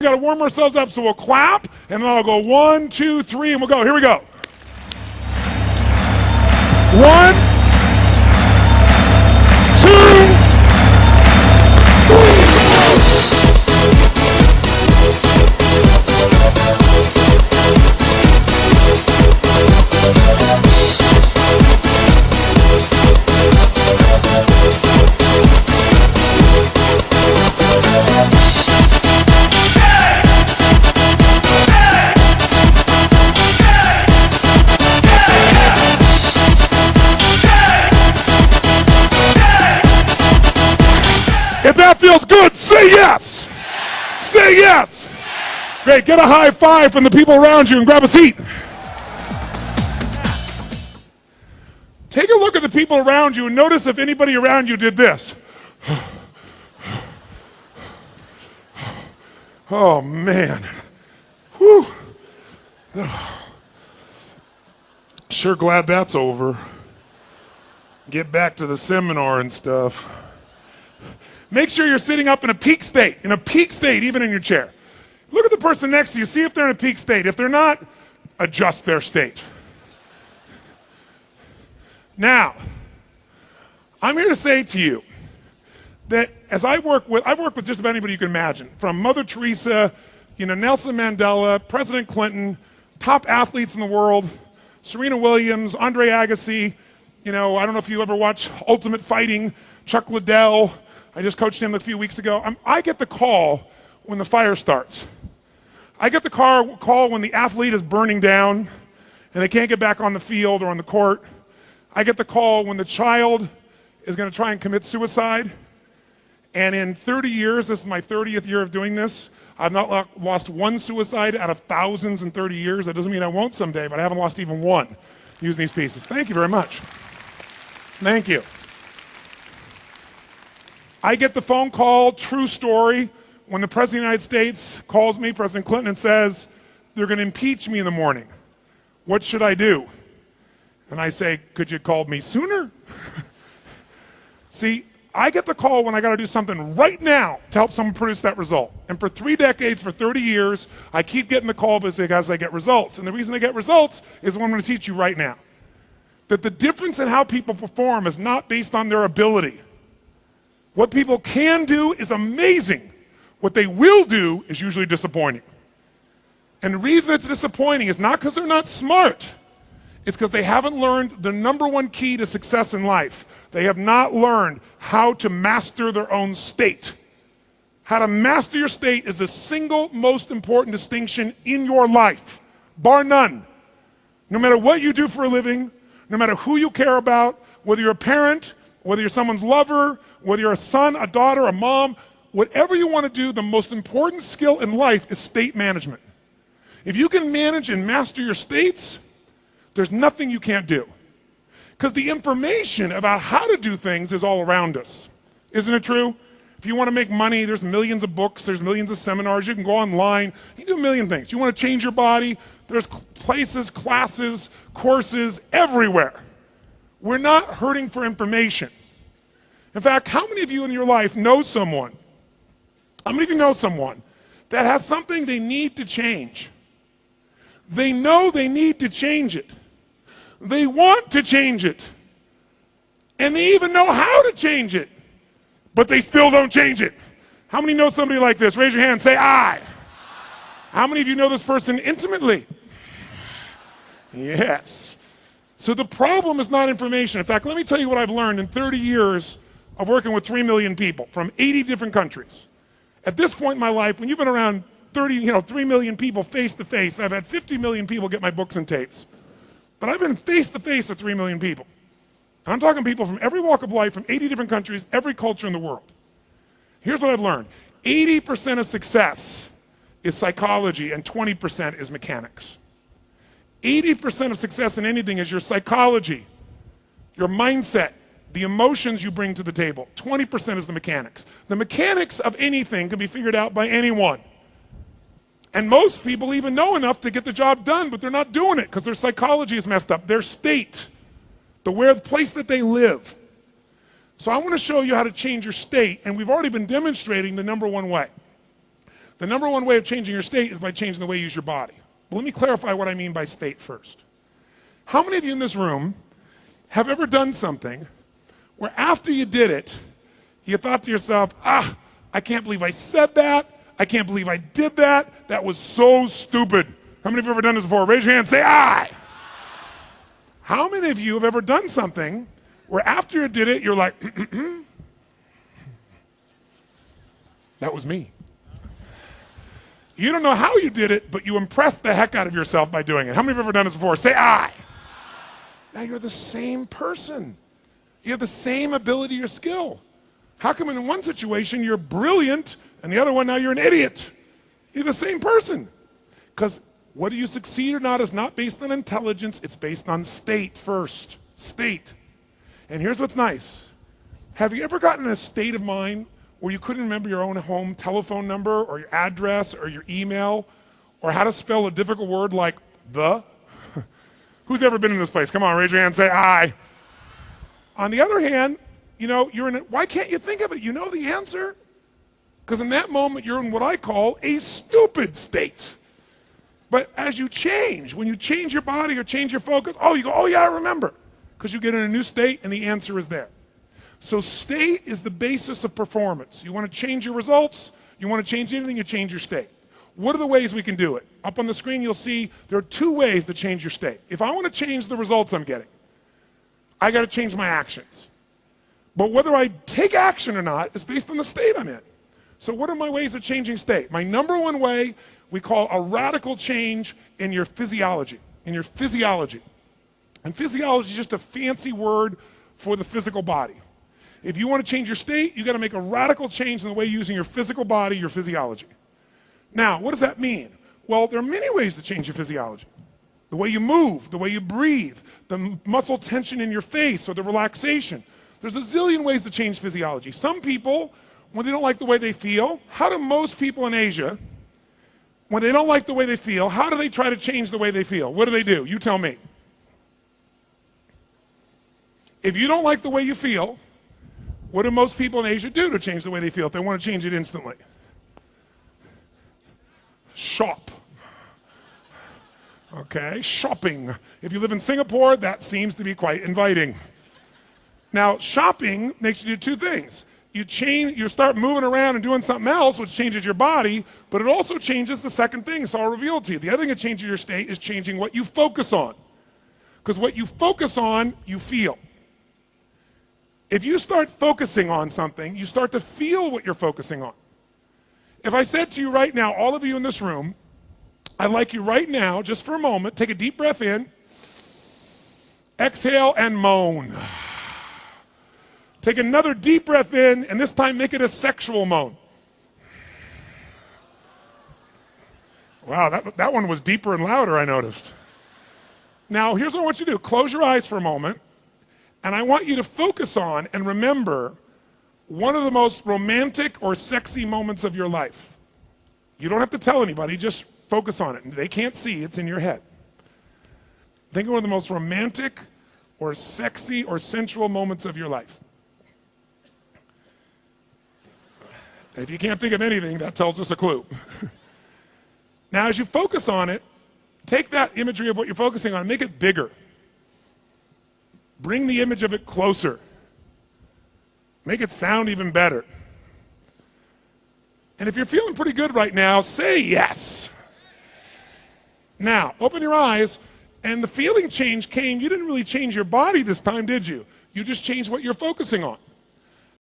We got to warm ourselves up, so we'll clap, and then I'll go 1, 2, 3, and we'll go. Here we go. 1, If that feels good, say yes. Say yes. Great. Get a high five from the people around you and grab a seat. Take a look at the people around you and notice if anybody around you did this. Oh, man. Whew. Sure glad that's over. Get back to the seminar and stuff. Make sure you're sitting up in a peak state, even in your chair. Look at the person next to you, see if they're in a peak state. If they're not, adjust their state. Now, I'm here to say to you that as I've worked with just about anybody you can imagine, from Mother Teresa, Nelson Mandela, President Clinton, top athletes in the world, Serena Williams, Andre Agassi, I don't know if you ever watch Ultimate Fighting, Chuck Liddell. I just coached him a few weeks ago. I get the call when the fire starts. I get the call when the athlete is burning down and they can't get back on the field or on the court. I get the call when the child is going to try and commit suicide. And in 30 years, this is my 30th year of doing this, I've not lost one suicide out of thousands in 30 years. That doesn't mean I won't someday, but I haven't lost even one using these pieces. Thank you very much. Thank you. I get the phone call, true story, when the President of the United States calls me, President Clinton, and says, they're going to impeach me in the morning. What should I do? And I say, could you have called me sooner? See, I get the call when I got to do something right now to help someone produce that result. And for 3 decades, for 30 years, I keep getting the call because I get results. And the reason I get results is what I'm going to teach you right now. That the difference in how people perform is not based on their ability. What people can do is amazing. What they will do is usually disappointing. And the reason it's disappointing is not because they're not smart. It's because they haven't learned the number one key to success in life. They have not learned how to master their own state. How to master your state is the single most important distinction in your life, bar none. No matter what you do for a living, no matter who you care about, whether you're a parent, whether you're someone's lover, whether you're a son, a daughter, a mom, whatever you want to do, the most important skill in life is state management. If you can manage and master your states, there's nothing you can't do. Because the information about how to do things is all around us. Isn't it true? If you want to make money, there's millions of books, there's millions of seminars, you can go online, you can do a million things. You want to change your body, there's places, classes, courses everywhere. We're not hurting for information. In fact, how many of you in your life know someone, how many of you know someone that has something they need to change? They know they need to change it. They want to change it. And they even know how to change it. But they still don't change it. How many know somebody like this? Raise your hand, say I. How many of you know this person intimately? Yes. So the problem is not information. In fact, let me tell you what I've learned in 30 years of working with 3 million people from 80 different countries. At this point in my life, when you've been around 3 million people face to face, I've had 50 million people get my books and tapes. But I've been face to face with 3 million people. And I'm talking people from every walk of life, from 80 different countries, every culture in the world. Here's what I've learned. 80% of success is psychology and 20% is mechanics. 80% of success in anything is your psychology, your mindset, the emotions you bring to the table. 20% is the mechanics. The mechanics of anything can be figured out by anyone. And most people even know enough to get the job done, but they're not doing it because their psychology is messed up, their state, the place that they live. So I want to show you how to change your state, and we've already been demonstrating the number one way. The number one way of changing your state is by changing the way you use your body. But let me clarify what I mean by state first. How many of you in this room have ever done something where after you did it, you thought to yourself, I can't believe I said that. I can't believe I did that. That was so stupid. How many of you have ever done this before? Raise your hand, say aye. How many of you have ever done something where after you did it, you're like, that was me. You don't know how you did it, but you impressed the heck out of yourself by doing it. How many have ever done this before? Say aye. Now you're the same person. You have the same ability or skill. How come in one situation you're brilliant and the other one now you're an idiot? You're the same person. Because whether you succeed or not is not based on intelligence, it's based on state first. State. And here's what's nice. Have you ever gotten in a state of mind where you couldn't remember your own home telephone number or your address or your email or how to spell a difficult word like the? Who's ever been in this place? Come on, raise your hand, say aye. On the other hand, why can't you think of it? You know the answer. Because in that moment, you're in what I call a stupid state. But as you change, when you change your body or change your focus, you go, yeah, I remember. Because you get in a new state and the answer is there. So state is the basis of performance. You want to change your results, you want to change anything, you change your state. What are the ways we can do it? Up on the screen, you'll see there are 2 ways to change your state. If I want to change the results I'm getting, I got to change my actions. But whether I take action or not is based on the state I'm in. So what are my ways of changing state? My number one way we call a radical change in your physiology. And physiology is just a fancy word for the physical body. If you want to change your state, you got to make a radical change in the way you're using your physical body, your physiology. Now, what does that mean? Well, there are many ways to change your physiology. The way you move, the way you breathe, the muscle tension in your face or the relaxation. There's a zillion ways to change physiology. Some people, when they don't like the way they feel, how do most people in Asia, when they don't like the way they feel, how do they try to change the way they feel? What do? You tell me. If you don't like the way you feel, what do most people in Asia do to change the way they feel if they want to change it instantly? Shop. Okay, shopping. If you live in Singapore, that seems to be quite inviting. Now, shopping makes you do 2 things. You start moving around and doing something else, which changes your body, but it also changes the second thing, so I'll reveal it to you. The other thing that changes your state is changing what you focus on. Because what you focus on, you feel. If you start focusing on something, you start to feel what you're focusing on. If I said to you right now, all of you in this room, I'd like you right now, just for a moment, take a deep breath in, exhale and moan. Take another deep breath in, and this time make it a sexual moan. Wow, that one was deeper and louder, I noticed. Now, here's what I want you to do. Close your eyes for a moment, and I want you to focus on and remember one of the most romantic or sexy moments of your life. You don't have to tell anybody, just focus on it. They can't see, it's in your head. Think of one of the most romantic or sexy or sensual moments of your life. And if you can't think of anything, that tells us a clue. Now, as you focus on it, take that imagery of what you're focusing on and make it bigger. Bring the image of it closer. Make it sound even better. And if you're feeling pretty good right now, say yes. Now, open your eyes, and the feeling change came. You didn't really change your body this time, did you? You just changed what you're focusing on.